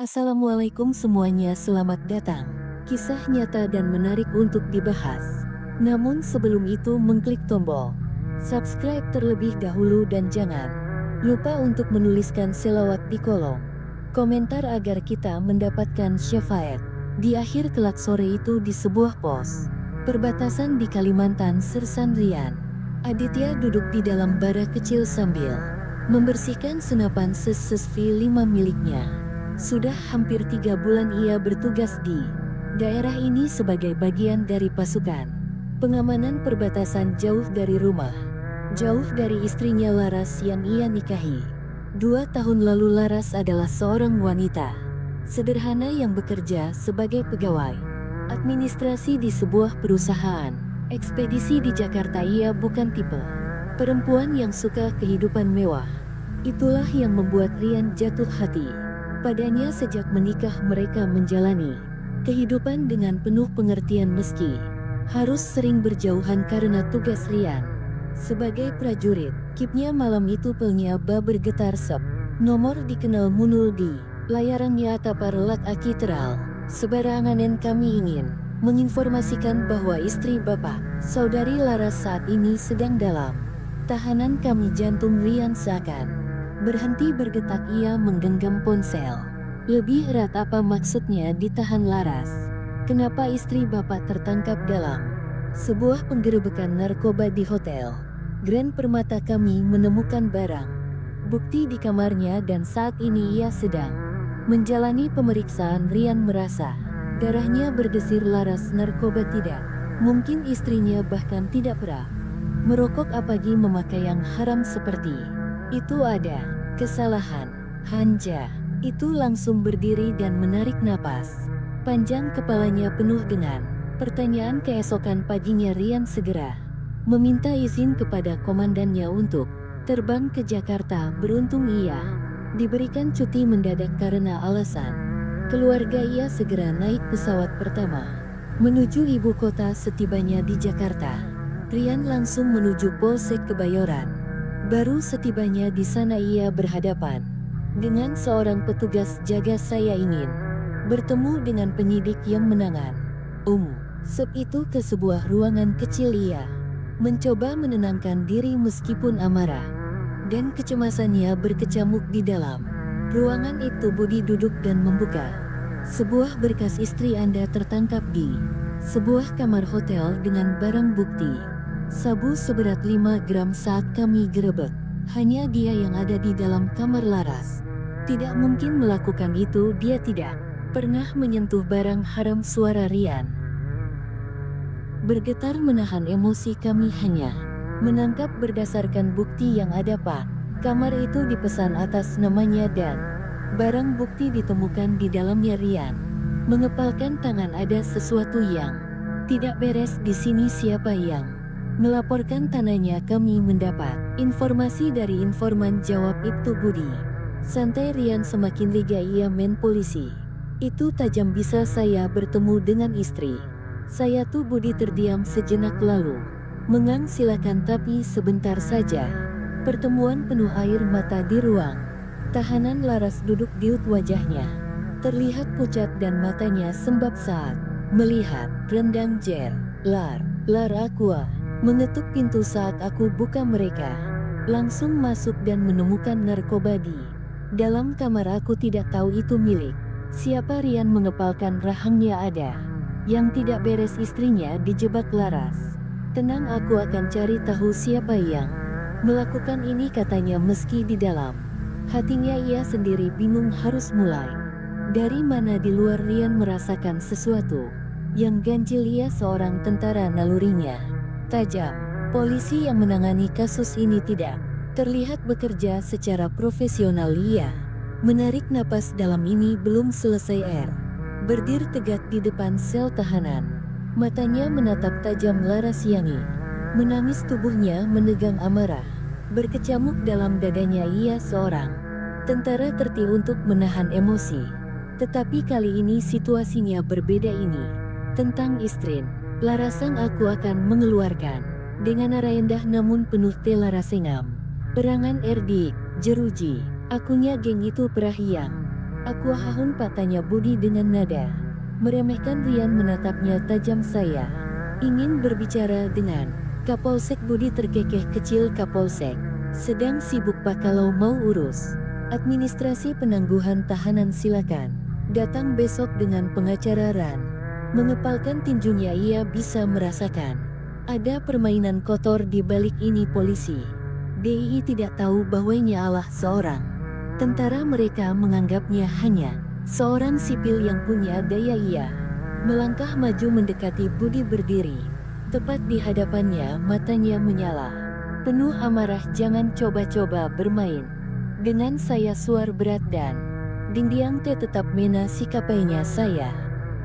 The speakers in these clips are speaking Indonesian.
Assalamualaikum semuanya, selamat datang. Kisah nyata dan menarik untuk dibahas. Namun sebelum itu mengklik tombol subscribe terlebih dahulu dan jangan lupa untuk menuliskan selawat di kolom komentar agar kita mendapatkan syafaat. Di akhir kelak sore itu di sebuah pos perbatasan di Kalimantan Sersan Rian, Aditya duduk di dalam bara kecil sambil membersihkan senapan V5 miliknya. Sudah hampir 3 bulan ia bertugas di daerah ini sebagai bagian dari pasukan pengamanan perbatasan jauh dari rumah, jauh dari istrinya Laras yang ia nikahi 2 tahun lalu. Laras adalah seorang wanita sederhana yang bekerja sebagai pegawai administrasi di sebuah perusahaan ekspedisi di Jakarta. Ia bukan tipe perempuan yang suka kehidupan mewah. Itulah yang membuat Rian jatuh hati padanya. Sejak menikah mereka menjalani kehidupan dengan penuh pengertian meski harus sering berjauhan karena tugas Rian sebagai prajurit. Kipnya malam itu pelnya ba bergetar sep. Nomor dikenal munul di layarnya tapar lak aki teral. Sebaranganen kami ingin menginformasikan bahwa istri Bapak, Saudari Laras saat ini sedang dalam tahanan kami. Jantung Rian seakan berhenti bergetak. Ia menggenggam ponsel lebih erat. Apa maksudnya ditahan Laras? Kenapa istri Bapak tertangkap dalam sebuah penggerebekan narkoba di Hotel Grand Permata? Kami menemukan barang bukti di kamarnya dan saat ini ia sedang menjalani pemeriksaan. Rian merasa darahnya berdesir. Laras narkoba tidak mungkin, istrinya bahkan tidak pernah merokok apalagi memakai yang haram seperti itu. Ada kesalahan. Hanja itu langsung berdiri dan menarik napas panjang. Kepalanya penuh dengan pertanyaan. Keesokan paginya Rian segera meminta izin kepada komandannya untuk terbang ke Jakarta. Beruntung ia diberikan cuti mendadak karena alasan keluarga. Ia segera naik pesawat pertama menuju ibu kota. Setibanya di Jakarta, Rian langsung menuju Polsek Kebayoran. Baru setibanya di sana ia berhadapan dengan seorang petugas jaga. Saya ingin bertemu dengan penyidik yang menangan Sep itu ke sebuah ruangan kecil. Ia mencoba menenangkan diri meskipun amarah dan kecemasannya berkecamuk di dalam ruangan itu. Budi duduk dan membuka sebuah berkas. Istri Anda tertangkap di sebuah kamar hotel dengan barang bukti sabu seberat 5 gram saat kami gerebek. Hanya dia yang ada di dalam kamar. Laras tidak mungkin melakukan itu. Dia tidak pernah menyentuh barang haram. Suara Rian bergetar menahan emosi. Kami hanya menangkap berdasarkan bukti yang ada, Pak. Kamar itu dipesan atas namanya dan barang bukti ditemukan di dalamnya. Rian mengepalkan tangan. Ada sesuatu yang tidak beres di sini. Siapa yang melaporkan tanahnya? Kami mendapat informasi dari informan, jawab itu Budi. Santai. Rian semakin liga. Ia men polisi itu tajam. Bisa saya bertemu dengan istri saya tuh? Budi terdiam sejenak lalu mengang. Silakan tapi sebentar saja. Pertemuan penuh air mata di ruang tahanan. Laras duduk diut, wajahnya terlihat pucat dan matanya sembab saat melihat rendang jer. Lar aqua mengetuk pintu saat aku buka. Mereka langsung masuk dan menemukan narkoba di dalam kamar. Aku tidak tahu itu milik siapa. Rian mengepalkan rahangnya. Ada yang tidak beres. Istrinya dijebak. Laras, tenang, aku akan cari tahu siapa yang melakukan ini, katanya meski di dalam hatinya ia sendiri bingung harus mulai dari mana. Di luar Rian merasakan sesuatu yang ganjil. Ia seorang tentara, nalurinya tajam. Polisi yang menangani kasus ini tidak terlihat bekerja secara profesional. Ia menarik napas dalam. Ini belum selesai. Berdiri tegak di depan sel tahanan. Matanya menatap tajam Laras yang menangis. Tubuhnya menegang amarah berkecamuk dalam dadanya. Ia seorang tentara terti untuk menahan emosi. Tetapi kali ini situasinya berbeda. Ini tentang istrin Larasang. Aku akan mengeluarkan dengan nada rendah namun penuh telarasengam perangan. Erdi jeruji akunya geng itu perah yang Aku hahun, tanya Budi dengan nada meremehkan. Rian menatapnya tajam. Saya ingin berbicara dengan Kapolsek. Budi terkekeh kecil. Kapolsek sedang sibuk pak, kalau mau urus administrasi penangguhan tahanan silakan datang besok dengan pengacara. Ran mengepalkan tinjunya. Ia bisa merasakan ada permainan kotor di balik ini. Polisi DIY tidak tahu bahwa ialah seorang tentara. Mereka menganggapnya hanya seorang sipil yang punya daya. Ia melangkah maju mendekati Budi, berdiri tepat di hadapannya, matanya menyala penuh amarah. Jangan coba-coba bermain dengan saya. Suara berat dan Dingdiang tetap mena sikapnya. Saya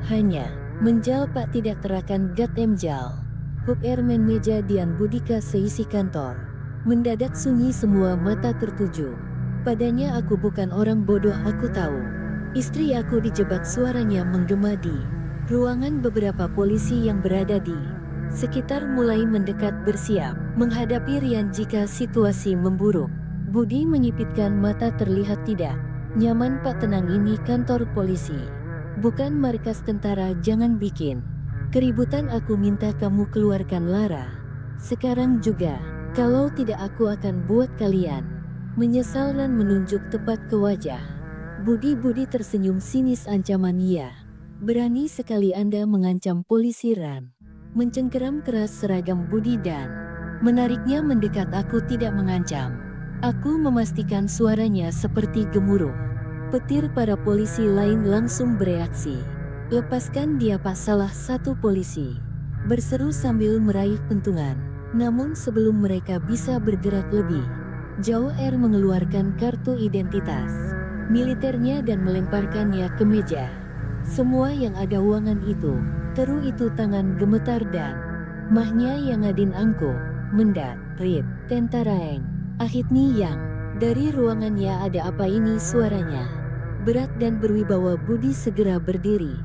hanya menjal pak, tidak terakan gat emjal. Hub Airman meja Dian Budika. Seisi kantor mendadak sunyi, semua mata tertuju padanya. Aku bukan orang bodoh, aku tahu istri aku dijebak. Suaranya menggema di ruangan. Beberapa polisi yang berada di sekitar mulai mendekat, bersiap menghadapi Rian jika situasi memburuk. Budi menyipitkan mata, terlihat tidak nyaman. Pak, tenang, ini kantor polisi, bukan markas tentara. Jangan bikin keributan. Aku minta kamu keluarkan Lara sekarang juga. Kalau tidak aku akan buat kalian menyesal. Dan menunjuk tepat ke wajah Budi tersenyum sinis. Ancaman? Iya, berani sekali Anda mengancam polisi. Ran mencengkeram keras seragam Budi dan menariknya mendekat. Aku tidak mengancam, aku memastikan. Suaranya seperti gemuruh petir. Para polisi lain langsung bereaksi. Lepaskan dia Pak, salah satu polisi berseru sambil meraih pentungan. Namun sebelum mereka bisa bergerak lebih jauh, R mengeluarkan kartu identitas militernya dan melemparkannya ke meja. Semua yang ada ruangan itu teru itu tangan gemetar dan mahnya yang ngadin angko mendat rip tentaraeng ahitni yang dari ruangannya. Ada apa ini? Suaranya berat dan berwibawa. Budi segera berdiri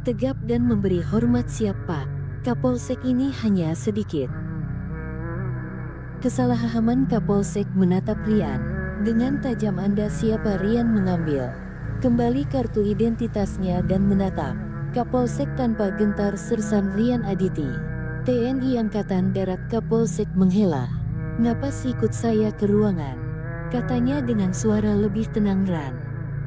tegap dan memberi hormat. Siapa Kapolsek ini? Hanya sedikit kesalahpahaman. Kapolsek menatap Rian dengan tajam. Anda siapa? Rian mengambil kembali kartu identitasnya dan menatap Kapolsek tanpa gentar. Sersan Rian Aditi, TNI Angkatan Darat. Kapolsek menghela napas. Ikut saya ke ruangan, katanya dengan suara lebih tenang. Ran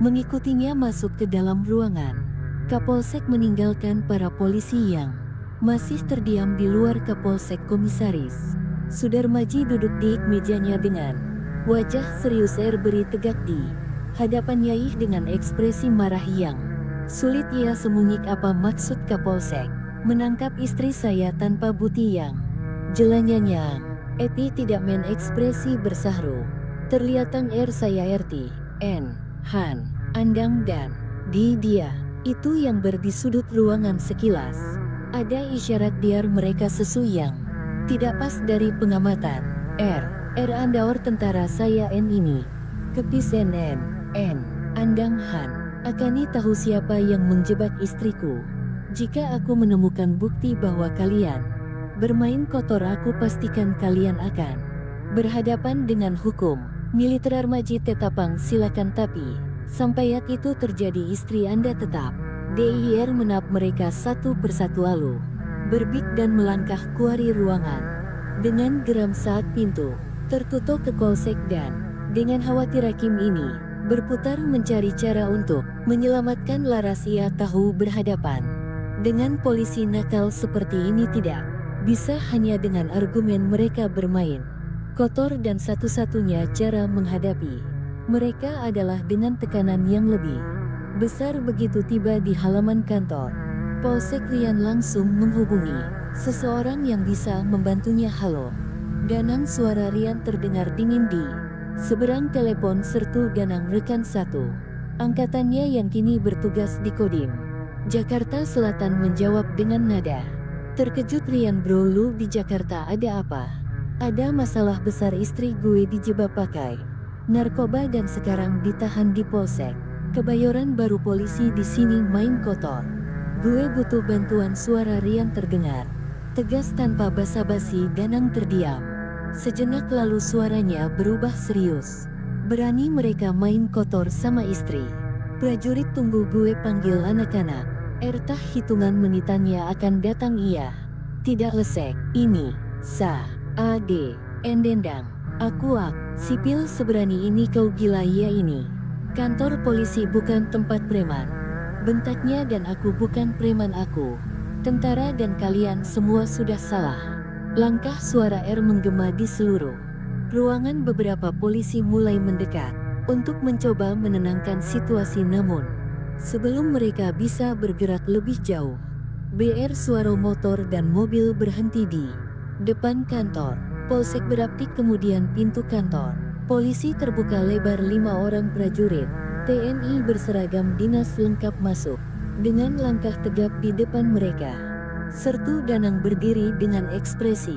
mengikutinya masuk ke dalam ruangan. Kapolsek meninggalkan para polisi yang masih terdiam di luar. Kapolsek Komisaris Sudarmaji duduk di mejanya dengan wajah serius. Beri tegak di hadapan Yaih dengan ekspresi marah yang sulit ia sembunyi. Apa maksud Kapolsek menangkap istri saya tanpa bukti yang jelasnya? Eti tidak main ekspresi bersahru. Terlihatang saya RT N Han Andang dan di dia itu yang di sudut ruangan. Sekilas ada isyarat biar mereka sesuai yang tidak pas dari pengamatan. Andaor tentara saya N ini kepis N Andang Han akani tahu siapa yang menjebak istriku. Jika aku menemukan bukti bahwa kalian bermain kotor, aku pastikan kalian akan berhadapan dengan hukum. Militer Armaji Tetapang silakan, tapi sampai itu terjadi istri Anda tetap DIR menap mereka satu persatu lalu berbik dan melangkah keluar ruangan dengan geram saat pintu tertutup ke Kapolsek dan dengan khawatir Hakim ini berputar mencari cara untuk menyelamatkan Laras. Ia tahu berhadapan dengan polisi nakal seperti ini tidak bisa hanya dengan argumen mereka bermain kotor, dan satu-satunya cara menghadapi mereka adalah dengan tekanan yang lebih besar. Begitu tiba di halaman kantor Polsek, Rian langsung menghubungi seseorang yang bisa membantunya. Halo Danang, suara Rian terdengar dingin di seberang telepon. Sertu Danang, rekan satu angkatannya yang kini bertugas di Kodim Jakarta Selatan, menjawab dengan nada terkejut. Rian, bro, lu di Jakarta ada apa? Ada masalah besar, istri gue dijebak pakai narkoba dan sekarang ditahan di Polsek Kebayoran Baru. Polisi di sini main kotor. Gue butuh bantuan. Suara Rian terdengar tegas tanpa basa-basi. Danang terdiam sejenak lalu suaranya berubah serius. Berani mereka main kotor sama istri Prajurit tunggu gue panggil anak-anak. Ertah hitungan menitannya akan datang ia. Tidak lesek, ini, sah, ade, endendang. Akuak, sipil seberani ini kau gila ya ini. Kantor polisi bukan tempat preman. Bentaknya dan aku bukan preman aku. Tentara dan kalian semua sudah salah. Langkah suara R menggema di seluruh ruangan. Beberapa polisi mulai mendekat untuk mencoba menenangkan situasi, namun sebelum mereka bisa bergerak lebih jauh, BR suara motor dan mobil berhenti di depan kantor Polsek Beraptik. Kemudian pintu kantor polisi terbuka lebar. 5 orang prajurit TNI berseragam dinas lengkap masuk dengan langkah tegap di depan mereka. Sertu Danang berdiri dengan ekspresi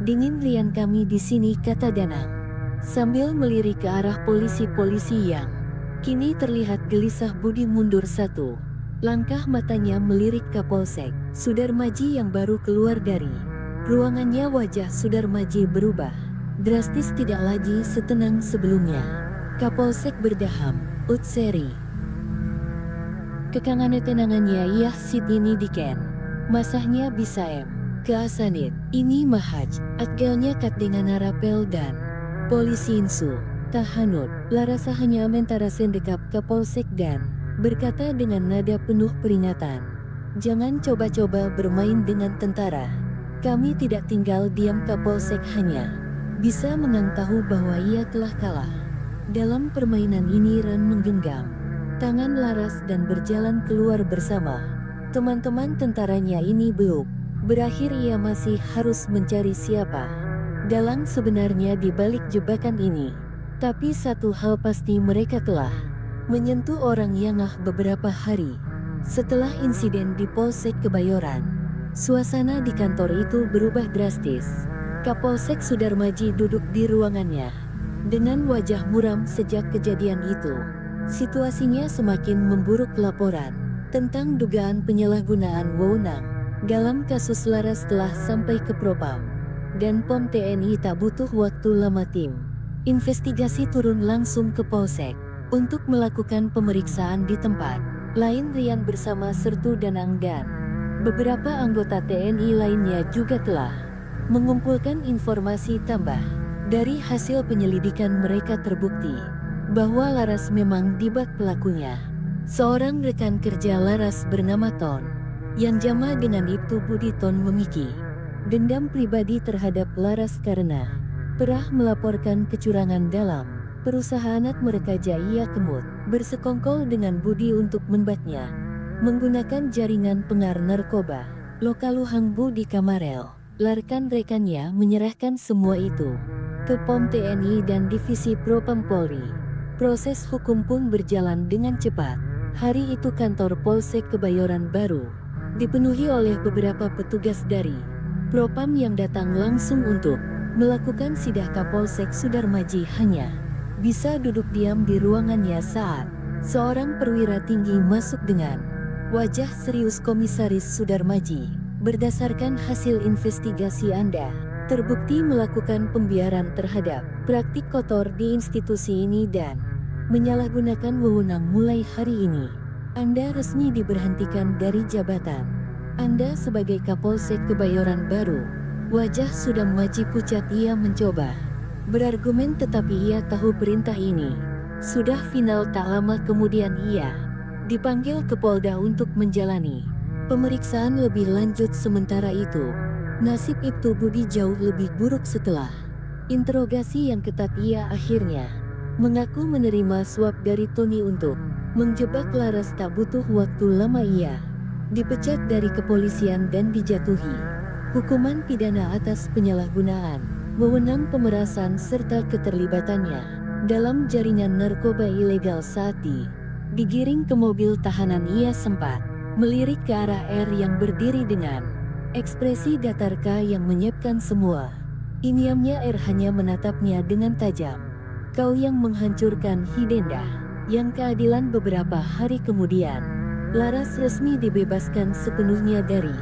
dingin. "Lian kami di sini," kata Danang sambil melirik ke arah polisi-polisi yang kini terlihat gelisah. Budi mundur satu langkah, matanya melirik Kapolsek Sudarmaji yang baru keluar dari ruangannya. Wajah Sudarmaji berubah drastis, tidak lagi setenang sebelumnya. Kapolsek berdaham, "Utseri." Kekangan tenangannya ia sit ini diken. Masahnya bisa keasanit. Ini mahaj, atgalnya kat dengan arapel dan polisi insu. Tahanut, larasa hanya mentara sendekap Kapolsek dan berkata dengan nada penuh peringatan. "Jangan coba-coba bermain dengan tentara. Kami tidak tinggal diam." Kapolsek hanya bisa mengantahu bahwa ia telah kalah dalam permainan ini. Ran menggenggam tangan Laras dan berjalan keluar bersama teman-teman tentaranya. Ini belum berakhir, ia masih harus mencari siapa dalang sebenarnya di balik jebakan ini. Tapi satu hal pasti, mereka telah menyentuh orang yang beberapa hari setelah insiden di Polsek Kebayoran. Suasana di kantor itu berubah drastis. Kapolsek Sudarmaji duduk di ruangannya dengan wajah muram sejak kejadian itu. Situasinya semakin memburuk. Laporan tentang dugaan penyalahgunaan wewenang dalam kasus Laras telah sampai ke Propam dan POM TNI. Tak butuh waktu lama, tim investigasi turun langsung ke Polsek untuk melakukan pemeriksaan di tempat lain. Rian bersama Sertu Danang dan beberapa anggota TNI lainnya juga telah mengumpulkan informasi tambah. Dari hasil penyelidikan mereka terbukti bahwa Laras memang dibak pelakunya. Seorang rekan kerja Laras bernama Ton yang jama dengan Ibtu Budi. Ton memiliki dendam pribadi terhadap Laras karena pernah melaporkan kecurangan dalam perusahaan mereka. Ia kemut bersekongkol dengan Budi untuk membatnya menggunakan jaringan pengar narkoba Lokaluhang Budi Kamarel. Rekan-rekannya menyerahkan semua itu ke POM TNI dan Divisi Propam Polri. Proses hukum pun berjalan dengan cepat. Hari itu kantor Polsek Kebayoran baru dipenuhi oleh beberapa petugas dari Propam yang datang langsung untuk melakukan sidah. Kapolsek Sudarmaji hanya bisa duduk diam di ruangannya saat seorang perwira tinggi masuk dengan wajah serius. "Komisaris Sudarmaji, berdasarkan hasil investigasi Anda terbukti melakukan pembiaran terhadap praktik kotor di institusi ini dan menyalahgunakan wewenang. Mulai hari ini Anda resmi diberhentikan dari jabatan Anda sebagai Kapolsek Kebayoran baru." Wajah Sudarmaji pucat. Ia mencoba berargumen, tetapi ia tahu perintah ini sudah final. Tak lama kemudian ia dipanggil ke Polda untuk menjalani pemeriksaan lebih lanjut. Sementara itu, nasib Ibtu Budi jauh lebih buruk. Setelah interogasi yang ketat, ia akhirnya mengaku menerima suap dari Tony untuk menjebak Laras. Tak butuh waktu lama ia dipecat dari kepolisian dan dijatuhi hukuman pidana atas penyalahgunaan wewenang, pemerasan serta keterlibatannya dalam jaringan narkoba ilegal. Saat digiring ke mobil tahanan, ia sempat melirik ke arah R yang berdiri dengan ekspresi datar yang menyiapkan semua. Iniamnya R hanya menatapnya dengan tajam. "Kau yang menghancurkan Hidenda." Yang keadilan. Beberapa hari kemudian, Laras resmi dibebaskan sepenuhnya dari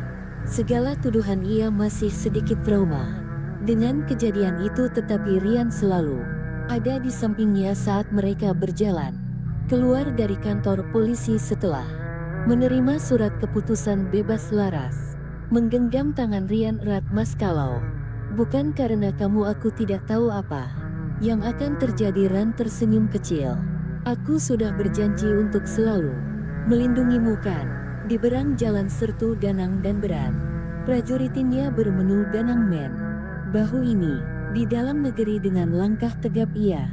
segala tuduhan. Ia masih sedikit trauma dengan kejadian itu, tetapi Rian selalu ada di sampingnya saat mereka berjalan keluar dari kantor polisi setelah menerima surat keputusan bebas Laras. Menggenggam tangan Rian erat. Mas, kalau bukan karena kamu aku tidak tahu apa yang akan terjadi. Ran tersenyum kecil. Aku sudah berjanji untuk selalu melindungimu kan. Di berang jalan sertu Danang dan Beran, prajuritinnya bermenu Danang men. Bahu ini, di dalam negeri dengan langkah tegap ia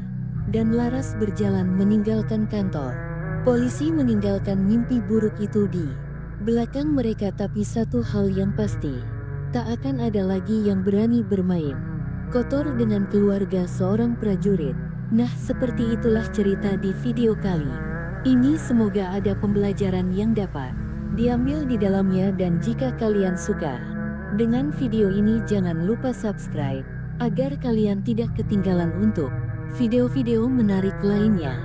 dan Laras berjalan meninggalkan kantor. Polisi meninggalkan mimpi buruk itu di belakang mereka, tapi satu hal yang pasti, tak akan ada lagi yang berani bermain kotor dengan keluarga seorang prajurit. Nah, seperti itulah cerita di video kali ini. Semoga ada pembelajaran yang dapat diambil di dalamnya, dan jika kalian suka dengan video ini jangan lupa subscribe agar kalian tidak ketinggalan untuk video-video menarik lainnya.